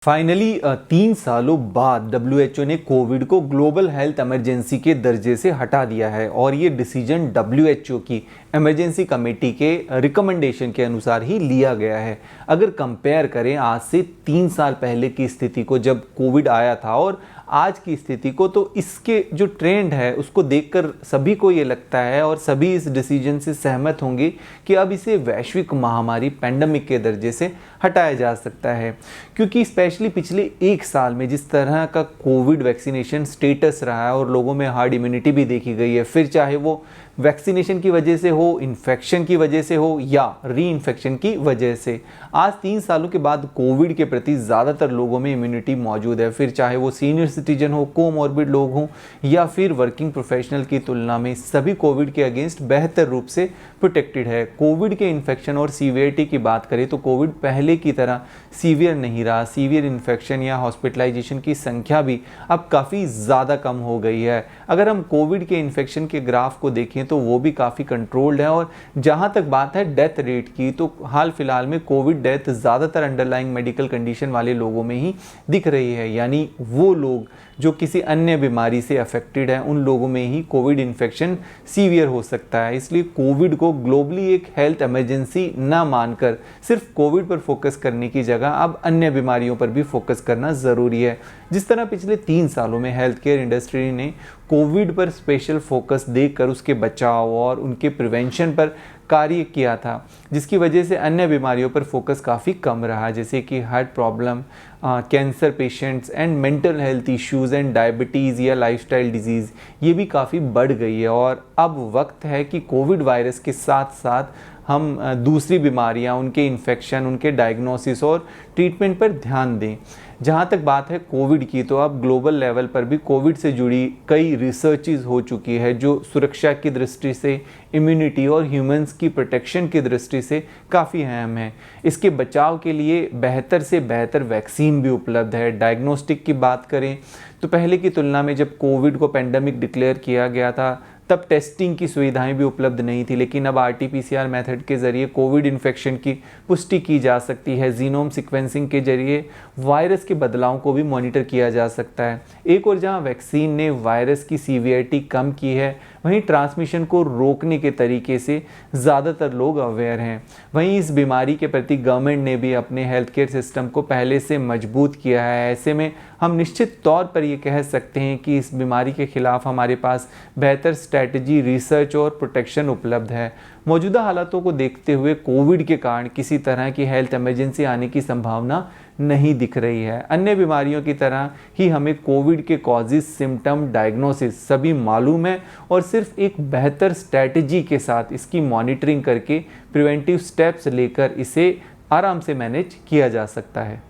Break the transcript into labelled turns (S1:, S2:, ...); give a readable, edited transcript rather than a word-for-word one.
S1: Finally 3 सालों बाद WHO ने कोविड को ग्लोबल हेल्थ इमरजेंसी के दर्जे से हटा दिया है और ये डिसीजन डब्ल्यूएचओ की इमरजेंसी कमेटी के रिकमेंडेशन के अनुसार ही लिया गया है। अगर कंपेयर करें आज से 3 साल पहले की स्थिति को जब कोविड आया था और आज की स्थिति को, तो इसके जो ट्रेंड है उसको देखकर सभी को ये लगता है और सभी इस डिसीजन से सहमत होंगे कि अब इसे वैश्विक महामारी पेंडेमिक के दर्जे से हटाया जा सकता है। क्योंकि स्पेशली पिछले 1 साल में जिस तरह का कोविड वैक्सीनेशन स्टेटस रहा है और लोगों में हार्ड इम्यूनिटी भी देखी गई है, फिर चाहे वो वैक्सीनेशन की वजह से हो, इन्फेक्शन की वजह से हो या री इन्फेक्शन की वजह से, आज 3 सालों के बाद कोविड के प्रति ज़्यादातर लोगों में इम्यूनिटी मौजूद है। फिर चाहे वो सीनियर सिटीजन हो, कोमॉर्बिड लोग हों या फिर वर्किंग प्रोफेशनल की तुलना में सभी कोविड के अगेंस्ट बेहतर रूप से प्रोटेक्टेड है। कोविड के इन्फेक्शन और सीवियरिटी की बात करें तो कोविड पहले की तरह सीवियर नहीं रहा। सीवियर इन्फेक्शन या हॉस्पिटलाइजेशन की संख्या भी अब काफ़ी ज़्यादा कम हो गई है। अगर हम कोविड के इन्फेक्शन के ग्राफ को देखें तो वो भी काफ़ी कंट्रोल्ड है। और जहाँ तक बात है डेथ रेट की, तो हाल फिलहाल में कोविड डेथ ज़्यादातर अंडरलाइंग मेडिकल कंडीशन वाले लोगों में ही दिख रही है, यानी वो लोग जो किसी अन्य बीमारी से अफेक्टेड हैं, उन लोगों में ही कोविड इन्फेक्शन सीवियर हो सकता है। इसलिए कोविड को ग्लोबली एक हेल्थ इमरजेंसी ना मानकर सिर्फ कोविड पर फोकस करने की जगह अब अन्य बीमारियों पर भी फोकस करना ज़रूरी है। जिस तरह पिछले 3 सालों में हेल्थ केयर इंडस्ट्री ने कोविड पर स्पेशल फोकस देकर उसके बचाव और उनके प्रिवेंशन पर कार्य किया था, जिसकी वजह से अन्य बीमारियों पर फोकस काफ़ी कम रहा, जैसे कि heart problem, cancer patients and mental health issues and diabetes या लाइफस्टाइल डिजीज़, ये भी काफ़ी बढ़ गई है। और अब वक्त है कि कोविड वायरस के साथ साथ हम दूसरी बीमारियां, उनके इन्फेक्शन, उनके डायग्नोसिस और ट्रीटमेंट पर ध्यान दें। जहां तक बात है कोविड की, तो अब ग्लोबल लेवल पर भी कोविड से जुड़ी कई रिसर्चेस हो चुकी है जो सुरक्षा की दृष्टि से, इम्यूनिटी और ह्यूमंस की प्रोटेक्शन की दृष्टि से काफ़ी अहम है। इसके बचाव के लिए बेहतर से बेहतर वैक्सीन भी उपलब्ध है। डायग्नोस्टिक की बात करें तो पहले की तुलना में जब कोविड को पेंडेमिक डिक्लेयर किया गया था तब टेस्टिंग की सुविधाएं भी उपलब्ध नहीं थी, लेकिन अब आरटीपीसीआर मेथड के ज़रिए कोविड इन्फेक्शन की पुष्टि की जा सकती है। जीनोम सीक्वेंसिंग के जरिए वायरस के बदलाव को भी मॉनिटर किया जा सकता है। एक और जहां वैक्सीन ने वायरस की सीवियरिटी कम की है, वहीं ट्रांसमिशन को रोकने के तरीके से ज़्यादातर लोग अवेयर हैं। वहीं इस बीमारी के प्रति गवर्नमेंट ने भी अपने हेल्थ केयर सिस्टम को पहले से मजबूत किया है। ऐसे में हम निश्चित तौर पर ये कह सकते हैं कि इस बीमारी के खिलाफ हमारे पास बेहतर स्ट्रैटेजी, रिसर्च और प्रोटेक्शन उपलब्ध है। मौजूदा हालातों को देखते हुए कोविड के कारण किसी तरह की हेल्थ इमरजेंसी आने की संभावना नहीं दिख रही है। अन्य बीमारियों की तरह ही हमें कोविड के कॉजेज, सिम्टम, डायग्नोसिस सभी मालूम है और सिर्फ एक बेहतर स्ट्रैटेजी के साथ इसकी मॉनिटरिंग करके प्रिवेंटिव स्टेप्स लेकर इसे आराम से मैनेज किया जा सकता है।